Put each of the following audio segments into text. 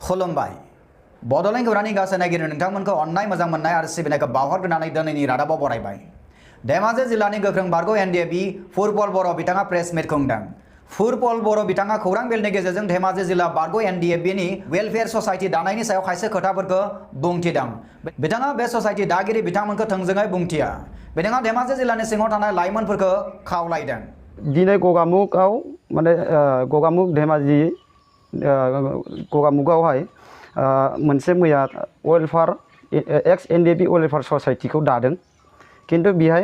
खुलुमबाय बड'लेण्ड खौरांनि गासै नायगिरि नोंथांमोनखौ अननाय मोजां मोननाय आरो सिबिनायखौ बावहरग्रोनानै दिनैनि रादाबाव बरायबाय। धेमाजि जिल्लानि गोख्रों बारग' एनडिएबि फुरपल बर' बिथाङा प्रेस मिट खुंदों। फुरपल बर' बिथाङा खौरां बिलनि गेजेरजों धेमाजि जिल्ला बारग' एनडिएबिनि वेलफेयार ससाइटि दानायनि सायाव खायसे खोथाफोरखौ बुंथिदों। बिथाङा बे ससाइटि दागिरि बिथांमोनखौ थोंजोङै बुंथिया। बिथाङा धेमाजि जिल्लानि सिङाव थानाय लाइमोनफोरखौ खावलायदों। दिनै गगामुगआव माने गगामुग धेमाजि गगामुगआवहाय मोनसे मैया वेलफेयार एक्स एनडिएबि वेलफेयार ससाइटिखौ दादों। किन्तु बेहाय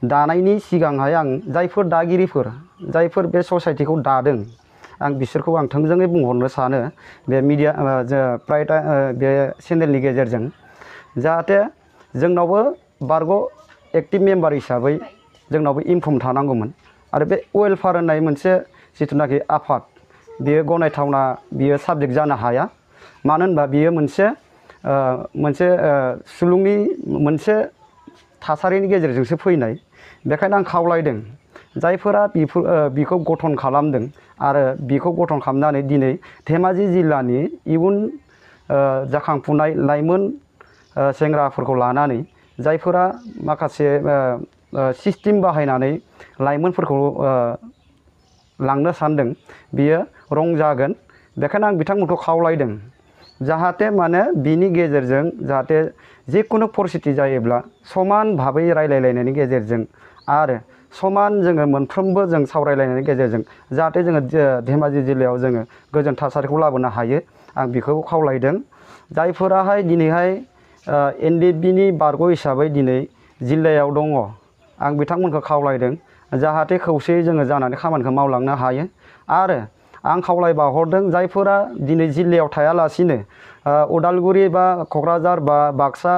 दानायनि सिगांहाय आं जायफोर दागिरिफोर जायफोर बे ससाइटिखौ दादों आं बिसोरखौ आं थोंजोङै बुंहरनो सानो बे मिडिया बे चेनेलनि गेजेरजों जाहाथे जोंनावबो बारग' एक्टिभ मेम्बार हिसाबै जोंनावबो इनफर्म थानांगौमोन आरो बे वेलफेयार होननाय मोनसे जिथुनाखि आफाद बियो गनायथावना बियो साबजेक्ट जानो हाया। मानो होनबा बियो मोनसे सुलुंनि मोनसे थासारिनि गेजेरजोंसो फैनाय। बेखायनो आं खावलायदों जायफोरा बिखौ गठन खालामदों आरो बिखौ गठन खालामनानै दिनै धेमाजि जिल्लानि इयुन जाखांफुनाय लाइमोन सेंग्राफोरखौ लानानै जायफोरा माखासे सिस्टेम बाहायनानै लाइमोनफोरखौ लांनो सानदों बियो रं जागोन। बेखायनो आं बिथांमोनखौ खावलायदों जाहाथे माने बिनि गेजेरजों जाहाथे जिखुनु परिस्थिति जायोब्ला समान भाबै रायलायलायनायनि गेजेरजों आरो समान जोङो मोनफ्रोमबो जों सावरायलायनायनि गेजेरजों जाहाथे जोङो धेमाजि जिल्लायाव जोङो गोजोन थासारिखौ लाबोनो हायो आं बेखौ खावलायदों। जायफोराहाय दिनैहाय एनडिएबिनि बारग' हिसाबै दिनै जिल्लायाव दङ आं बिथांमोनखौ खावलायदों जाहाथे खौसेयै जोङो जानानै खामानिखौ मावलांनो हायो। आरो आं खावलायबावहरदों जायफोरा दिनै जिल्लायाव थायालासिनो उदालगुरि बा क'क्राझार बा बाक्सा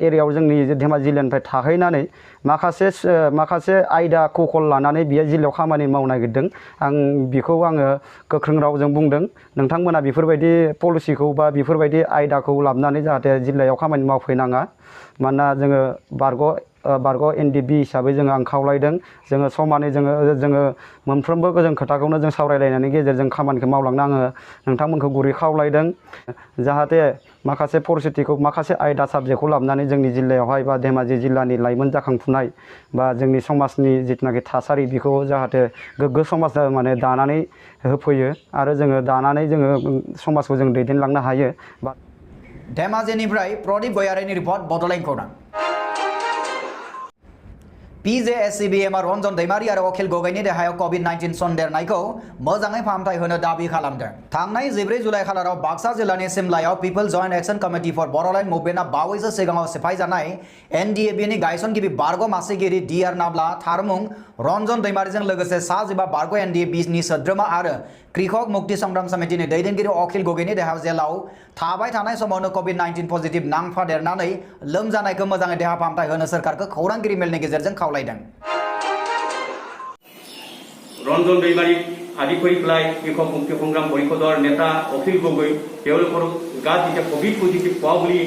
एरियायाव जोंनि धेमाजि जिल्लानिफ्राय थाहैनानै माखासे आयदा कौशल लानानै बियो जिल्लायाव खामानि मावनो नागिरदों आं बेखौ आङो गोख्रों रावजों बुंदों नोंथांमोना बेफोरबायदि पलिसिखौ बा बेफोरबायदि आयदाखौ लाबोनानै जाहाथे जिल्लायाव खामानि मावफैनाङा। मानोना जोङो बारग' एनडिएबि हिसाबै जोङो आं खावलायदों जोङो समानै जोङो मोनफ्रोमबो गोजोन खोथाखौनो जों सावरायलायनायनि गेजेरजों खामानिखौ मावलांनो आङो नोंथांमोनखौ गुरै खावलायदों। जाहाथे माखासे परिस्थितिखौ माखासे आयदा साबजेक्टखौ लाबोनानै जोंनि जिल्लायावहाय बा धेमाजि जिल्लानि लाइमोन जाखांफुनाय बा जोंनि समाजनि जिथुनाखि थासारि बेखौ जाहाथे गोग्गो समाज माने दानानै होफैयो आरो जोङो दानानै जोङो समाजखौ जों दैदेनलांनो हायो। धेमाजिनिफ्राय प्रदीप गयारिनि रिपर्ट बड'लेण्ड खौरां। पिजेएससिबिएमआ रन्जन दैमारि आरो अखिल गगैनि देहायाव कभिड-19 सन्देरनायखौ मोजाङै फाहामथाय होनो दाबि खालामदों। थांनाय 14 जुलाइ खालाराव बाक्सा जिल्लानि सिमलायाव पिपल जइन्ट एक्शन कमिटि फर बड'लेण्ड मुभमेन्टआ बावैसो सिगाङाव सिफायजानाय एनडिएबिनि गायसनगिरि बारग' मासिगिरि डिआर नाब्ला थारमुं रन्जन दैमारिजों लोगोसे सा 15 बारग' एनडिएबिनि सोद्रोमा आरो कृषक मुक्ति संग्राम समितिनि दैदेनगिरि अखिल गगैनि देहायाव जेलाव थाबाय थानाय समावनो कभिड-19 पजिटिभ नांफादेरनानै लोमजानायखौ मोजाङै देहा फाहामथाय होनो सोरखारखौ खौरांगिरि मेलनि गेजेरजों खावलायदों। रन्जन दैमारि आदि परिफ्लाय कृषक मुक्ति संग्राम परिषदर नेता अखिल गगৈ তেওঁলোকৰ গাত যেতিয়া কোভিড পজিটিভ পোৱা বুলি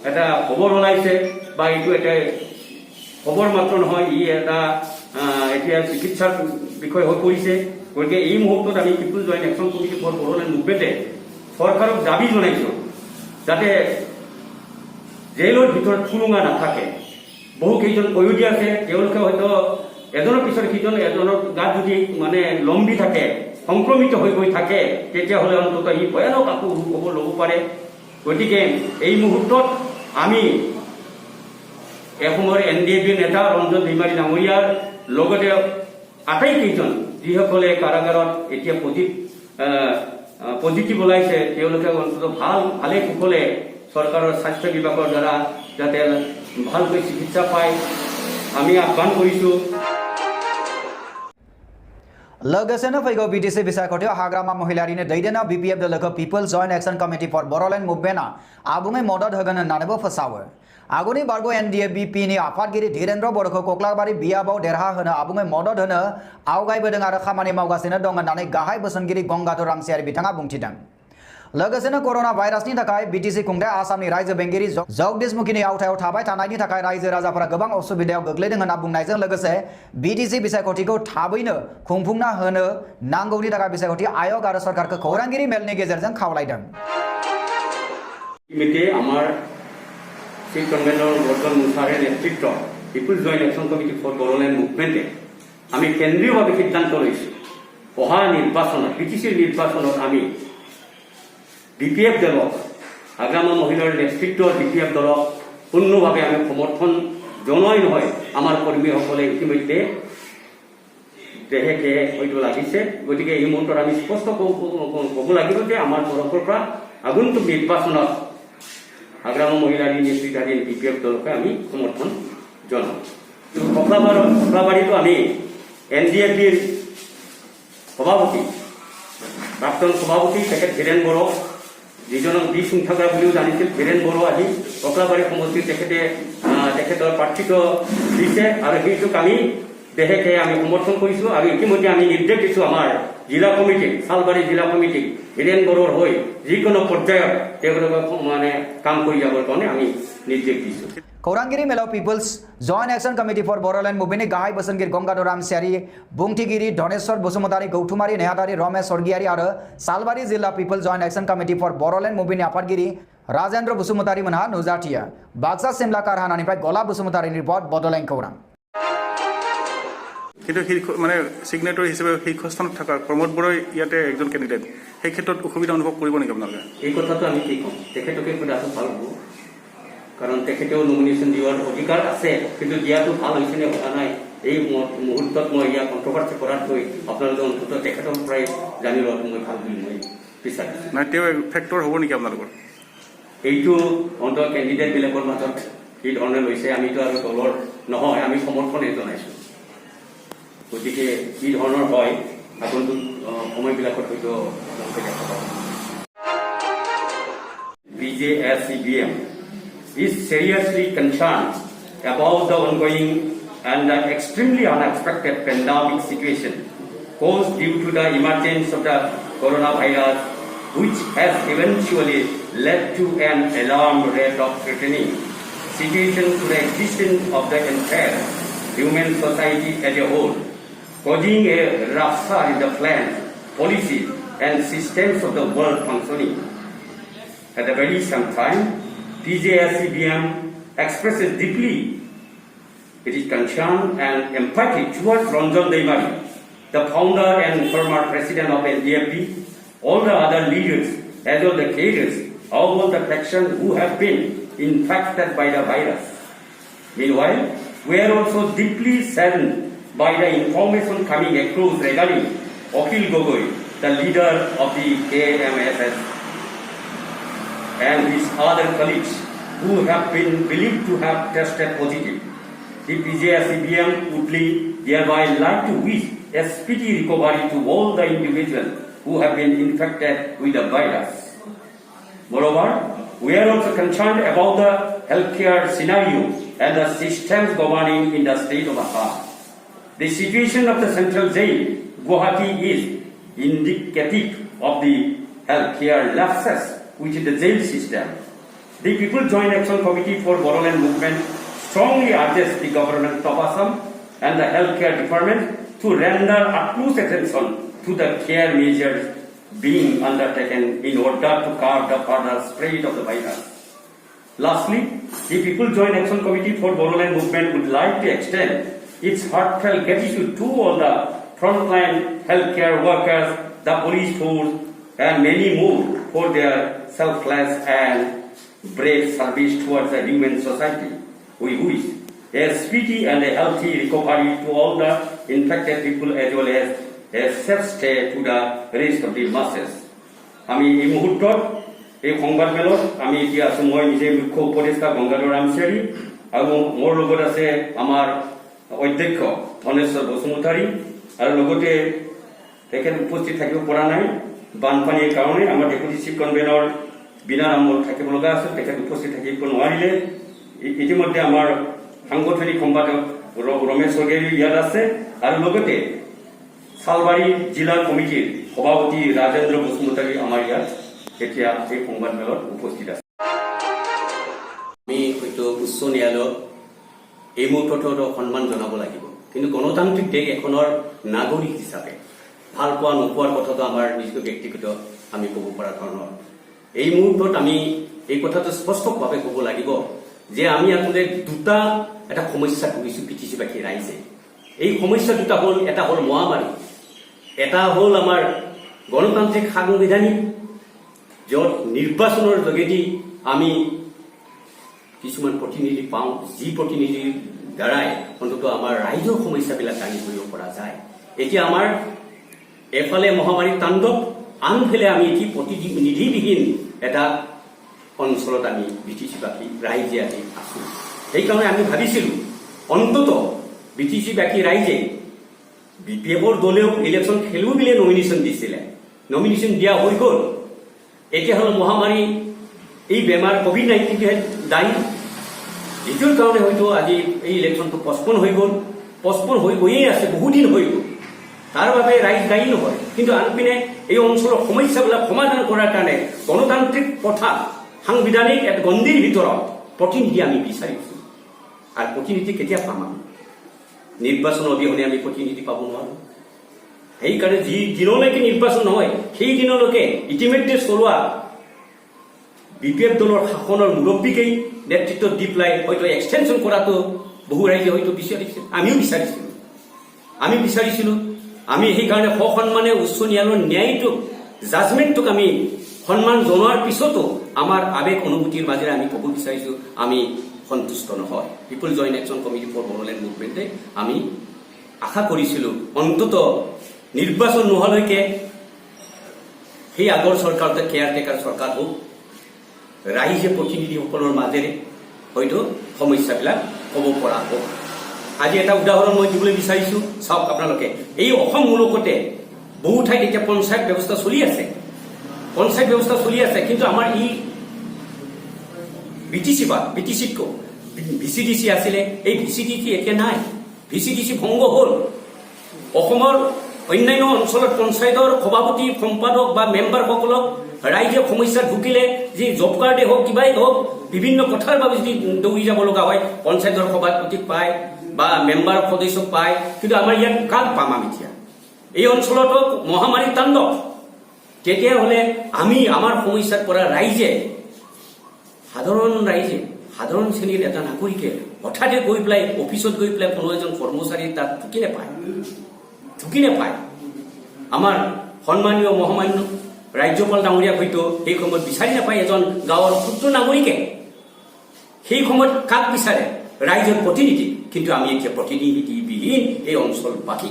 এটা খবৰ ওলাইছে বা এইটো এটা খবৰ মাত্ৰ নহয় ই এটা এতিয়া চিকিৎসাৰ বিষয় হৈ পৰিছে। গতিকে এই মুহূৰ্তত আমি people joint action committee for Bodoland মুভমেণ্টে চৰকাৰক দাবী জনাইছোঁ যাতে জেলৰ ভিতৰত থুলুঙা নাথাকে। বহু কেইজন কয়দী আছে তেওঁলোকে হয়তো এজনৰ পিছত সিজন এজনৰ গাত যদি মানে লম্বি থাকে সংক্ৰমিত হৈ গৈ থাকে তেতিয়াহ'লে অন্ততঃ ই ভয়ানক আকৌ খবৰ ল'ব পাৰে। গতিকে এই মুহূৰ্তত আমি এসময়ৰ এনডিএবি নেতা ৰঞ্জন दैमारि ডাঙৰীয়াৰ লগতে আটাইকেইজন যিসকলে কাৰাগাৰত এতিয়া পজিটিভ ওলাইছে তেওঁলোকে অন্ততঃ ভালে কুশলে চৰকাৰৰ স্বাস্থ্য বিভাগৰ দ্বাৰা যাতে ভালকৈ চিকিৎসা পায় আমি আহ্বান কৰিছোঁ। लोगोसेनो फैगौ बिटिसि बिसायख'थियाव हाग्रामा महिलारिनि दैदेननायाव बिपिएफ दोलोखौ people joint action committee for Bodoland मुभमेन्टआ आबुङै मदद होगोन होननानैबो फोसावो। आगुनि बारग' एनडिएबिनि आफादगिरि धीरेन्द्र बर'खौ कक्लाबारि बियाबाव देरहाहोनो आबुङै मदद होनो आवगायबोदों आरो खामानि मावगासिनो दं होननानै गाहाय बोसोनगिरि गंगाधर रामसियारि बिथाङा बुंथिदों। लोगोसेनो कोरोना भाइरासनि थाखाय बिटिसि खुंथाय आसामनि रायजो बेंगिरि जगदीश मुखिनि आवथायाव थाबाय थानायनि थाखाय रायजो राजाफोरा गोबां असुबिदायाव गोग्लैदों होनना बुंनायजों लोगोसे बिटिसि बिसायख'थिखौ थाबैनो खुंफुंना होनो नांगौनि थाखाय बिसायख'थि आयोग आरो सरकारखौ खौरांगिरि मेलनि गेजेरजों खावलायदों। ইতিমধ্যে আমার সেই কনভেনর বর্তমান মুসারের নেতৃত্ব people's joint action committee for Bodoland মুভমেন্টে আমি কেন্দ্রীয়ভাবে সিদ্ধান্ত লৈছো অহা নির্বাচনত বিটিসির নির্বাচনত আমি বিপিএফ দলক আগ্রাম মহিলার নেতৃত্ব বিপিএফ দলক পূর্ণভাবে আমি সমর্থন জনাই নহয় আমার কর্মীসকলে ইতিমধ্যে দেহেকে হয়তো লাগিছে গতিকে এই মুহূর্তত আমি স্পষ্ট ক'ব লাগিব যে আমাৰ তৰফৰ পৰা আগন্তুক নিৰ্বাচনত আগ্ৰাম মহিলাৰ নেতৃত্বাধীন বিপিএফ দলকে আমি সমৰ্থন জনাম ককলাবাড়িতো আমি এনডিএফবিৰ সভাপতি প্ৰাক্তন সভাপতি তেখেত ধীৰেণ বড়ো যিজনক দি সংখ্যাগৰা বুলিও জানিছিল ধীৰেণ বড়ো আজি ককলাবাড়ি সমষ্টিৰ তেখেতৰ প্ৰাৰ্থিত্ব দিছে আৰু সেইটোক আমি দেহেকে আমি সমৰ্থন কৰিছো আৰু ইতিমধ্যে আমি নিৰ্দেশ দিছো আমাৰ জিলা কমিটি শালবাৰী জিলা কমিটি ধীৰেণ বড়োৰ হৈ যিকোনো পৰ্যায়ত তেওঁলোকক মানে কাম কৰি যাবৰ কাৰণে আমি নিৰ্দেশ দিছো खौरांगिरी मेलाव people's joint action committee for Bodoland मुभमेंटनि गाहाय बोसोनगिरि गंगाधर रामसियारि बुंथिगिरि धनेश्वर बसुमतारी गौथुमारि नेहाथारि रमेश स्वर्गियारि आरो सालबारि जिल्ला people's joint action committee for Bodoland मुभमेंटनि आफादगिरि राजेन्द्र बसुमतारी मोनहा नुजाथिया बाक्सा सिमला कारहानानिफ्राय गला बसुमतारिनि रिपर्ट बडोलेण्ड खौरां কিন্তু মানে সিগনেটৰী হিচাপে শীৰ্ষস্থানত থকা প্ৰমোদ বড়োই ইয়াতে একজন কেণ্ডিডেট সেই ক্ষেত্ৰত অসুবিধা অনুভৱ কৰিব নেকি আপোনালোকে এই কথাটো আমি কি ক'ম তেখেতকে সোধাটো ভাল হ'ব কাৰণ তেখেতেও নমিনেশ্যন দিয়াৰ অধিকাৰ আছে কিন্তু দিয়াটো ভাল হৈছে নে হোৱা নাই এই মুহূৰ্তত মই ইয়াক কণ্ট্ৰভাৰ্চি কৰাতকৈ আপোনালোকে অন্তত তেখেতৰ পৰাই জানি লোৱাটো মই ভাল বুলি মই বিচাৰিছোঁ নাই তেওঁ ফেক্টৰ হ'ব নেকি আপোনালোকৰ এইটো অন্তত কেণ্ডিডেটবিলাকৰ মাজত কি ধৰণে লৈছে আমিতো আৰু দলৰ নহয় আমি সমৰ্থনে জনাইছোঁ গতিকে কি ধৰণৰ হয় আগন্তুক সময়বিলাকত হয়তো দেখা পাব BJSCBM is seriously concerned about the ongoing and the extremely unexpected pandemic situation caused due to the emergence of the coronavirus, which has eventually led to an alarm rate of threatening situation to the existence of the entire human society as a whole, causing a rupture in the plans, policies, and systems of the world functioning. At the very same time, BJSCBM expresses deeply its concern and empathy towards Ranjan Deimari, the founder and former president of NDFB, all the other leaders, as well the cadres, all the factions who have been infected by the virus. Meanwhile, we are also deeply saddened by the information coming across regarding Akhil Gogoi, the leader of the KMSS, and his other colleagues who have been believed to have tested positive. The BJSCBM would thereby like to wish a speedy recovery to all the individuals who have been infected with the virus. Moreover, we are also concerned about the healthcare scenario and the systems governing in the state of Assam. The situation of the central jail, Guwahati, is indicative of the healthcare lapses which is the jail system. The People Joint Action Committee for Bodoland Movement strongly urges the government of Assam and the healthcare department to render utmost attention to the care measures being undertaken in order to curb the further spread of the virus. Lastly, the People Joint Action Committee for Bodoland Movement would like to extend its heartfelt gratitude to all the frontline healthcare workers, the police force, and many more for their selfless and brave service towards the human society. We wish a speedy and a healthy recovery to all the infected people as well as a safe stay to the rest of the masses. আমি এই মুহূৰ্তত এই সংবাদ মেলত আমি এতিয়া আছো মই নিজে মুখ্য উপদেষ্টা গংগাধৰ ৰামচিয়াৰি আৰু মোৰ লগত আছে আমাৰ অধ্যক্ষ ধনেশ্বৰ বসুমতাৰী আৰু লগতে তেখেত উপস্থিত থাকিব পৰা নাই বানপানীৰ কাৰণে আমাৰ ডেপুটি চিফ কনভেনৰ বিনা নামৰ থাকিব লগা আছে তেখেত উপস্থিত থাকিব নোৱাৰিলে ইতিমধ্যে আমাৰ সাংগঠনিক সম্পাদক ৰমেশ স্বৰ্গীয়াৰী ইয়াত আছে আৰু লগতে শালবাৰী জিলা কমিটিৰ সভাপতি ৰাজেন্দ্ৰ বসুমতাৰী আমাৰ ইয়াত এতিয়া এই সংবাদ মেলত উপস্থিত আছে আমি হয়তো উচ্চ ন্যায়ালয়ত এই মুহূৰ্তত সন্মান জনাব লাগিব কিন্তু গণতান্ত্ৰিক দেশ এখনৰ নাগৰিক হিচাপে ভাল পোৱা নোপোৱাৰ কথাটো আমাৰ নিজ ব্যক্তিগত আমি ক'ব পৰা ধৰণৰ এই মুহূৰ্তত আমি এই কথাটো স্পষ্টভাৱে ক'ব লাগিব যে আমি আসলে দুটা এটা সমস্যা ভুগিছোঁ বিটিচিবাসী ৰাইজে। এই সমস্যা দুটা হ'ল, এটা হ'ল মহামাৰী, এটা হ'ল আমাৰ গণতান্ত্ৰিক সাংবিধানিক য'ত নিৰ্বাচনৰ যোগেদি আমি কিছুমান প্ৰতিনিধি পাওঁ, যি প্ৰতিনিধিৰ দ্বাৰাই অন্ততঃ আমাৰ ৰাইজৰ সমস্যাবিলাক দাঙি ধৰিব পৰা যায়। এতিয়া আমাৰ এফালে মহামাৰীৰ তাণ্ডৱ, আনফালে আমি এটি প্ৰতিনিধিবিহীন এটা অঞ্চলত আমি বিটিচিবাসী ৰাইজে আজি আছোঁ। সেইকাৰণে আমি ভাবিছিলোঁ অন্ততঃ বিটিচিবাসী ৰাইজে BPFৰ দলেও ইলেকশ্যন খেলো বুলি নমিনেশ্যন দিছিলে, নমিনেশ্যন দিয়া হৈ গ'ল। এতিয়া হ'ল মহামাৰী, এই বেমাৰ COVID-19টোহে দায়ী। এইটোৰ কাৰণে হয়তো আজি এই ইলেকশ্যনটো পষ্টপন হৈ গ'ল, পষ্টপন হৈ গৈয়ে আছে, বহুদিন হৈ গ'ল। তাৰ বাবে ৰাইজ দায়ী নহয়। কিন্তু আনপিনে এই অঞ্চলৰ সমস্যাবিলাক সমাধান কৰাৰ কাৰণে গণতান্ত্ৰিক প্ৰথা, সাংবিধানিক এক গণ্ডিৰ ভিতৰত প্ৰতিনিধি আমি বিচাৰিছোঁ। আৰু প্ৰতিনিধি কেতিয়া পাম? আমি নিৰ্বাচন অবিহনে আমি প্ৰতিনিধি পাব নোৱাৰোঁ। সেইকাৰণে যি দিনলৈকে নিৰ্বাচন নহয়, সেই দিনলৈকে ইতিমধ্যে চলোৱা BPF দলৰ শাসনৰ মুৰব্বীকেই নেতৃত্ব দি পেলাই হয়তো এক্সটেনশ্যন কৰাটো বহু ৰাইজে হয়তো বিচাৰিছিল, আমিও বিচাৰিছিলোঁ। আমি সেইকাৰণে সসন্মানে উচ্চ ন্যায়ালয়ৰ ন্যায়টোক, জাজমেণ্টটোক আমি সন্মান জনোৱাৰ পিছতো আমাৰ আৱেগ অনুভূতিৰ মাজেৰে আমি ক'ব বিচাৰিছোঁ আমি সন্তুষ্ট নহয়। People joint action committee for Bodoland মুভমেণ্টে আমি আশা কৰিছিলোঁ অন্ততঃ নিৰ্বাচন নোহোৱালৈকে সেই আগৰ চৰকাৰতে কেয়াৰটেকাৰ চৰকাৰ হোক, ৰাইজে প্ৰতিনিধিসকলৰ মাজেৰে হয়তো সমস্যাবিলাক ক'ব পৰা হোক। আজি এটা উদাহৰণ মই দিবলৈ বিচাৰিছোঁ, চাওক আপোনালোকে, এই অসম মূলকতে বহু ঠাইত এতিয়া পঞ্চায়ত ব্যৱস্থা চলি আছে, কিন্তু আমাৰ ই বিটিচিতকৈ VCDC আছিলে, এই VCDC এতিয়া নাই, VCDC ভংগ হ'ল। অসমৰ অন্যান্য অঞ্চলত পঞ্চায়তৰ সভাপতি, সম্পাদক বা মেম্বাৰসকলক ৰাইজে সমস্যাত ভুগিলে, যি জব কাৰ্ডে হওক, কিবাই হওক, বিভিন্ন কথাৰ বাবে যদি দৌৰি যাব লগা হয়, পঞ্চায়তৰ সভাপতিক পায় বা মেম্বাৰ সদস্যক পায়। কিন্তু আমাৰ ইয়াত কাক পাম? আমি এতিয়া এই অঞ্চলতো মহামাৰীৰ তাণ্ডৱ। তেতিয়াহ'লে আমি আমাৰ সমস্যাত পৰা ৰাইজে, সাধাৰণ শ্ৰেণীৰ এটা নাগৰিকে হঠাতে গৈ পেলাই অফিচত গৈ পেলাই কোনো এজন কৰ্মচাৰী তাত ঢুকি নাপায়। আমাৰ সন্মানীয় মহামান্য ৰাজ্যপাল ডাঙৰীয়াক হয়তো সেই সময়ত বিচাৰি নাপায় এজন গাঁৱৰ ক্ষুদ্ৰ নাগৰিকে। সেই সময়ত কাক বিচাৰে? ৰাইজৰ প্ৰতিনিধি। কিন্তু আমি এতিয়া প্ৰতিনিধিবিহীন এই অঞ্চলবাসী।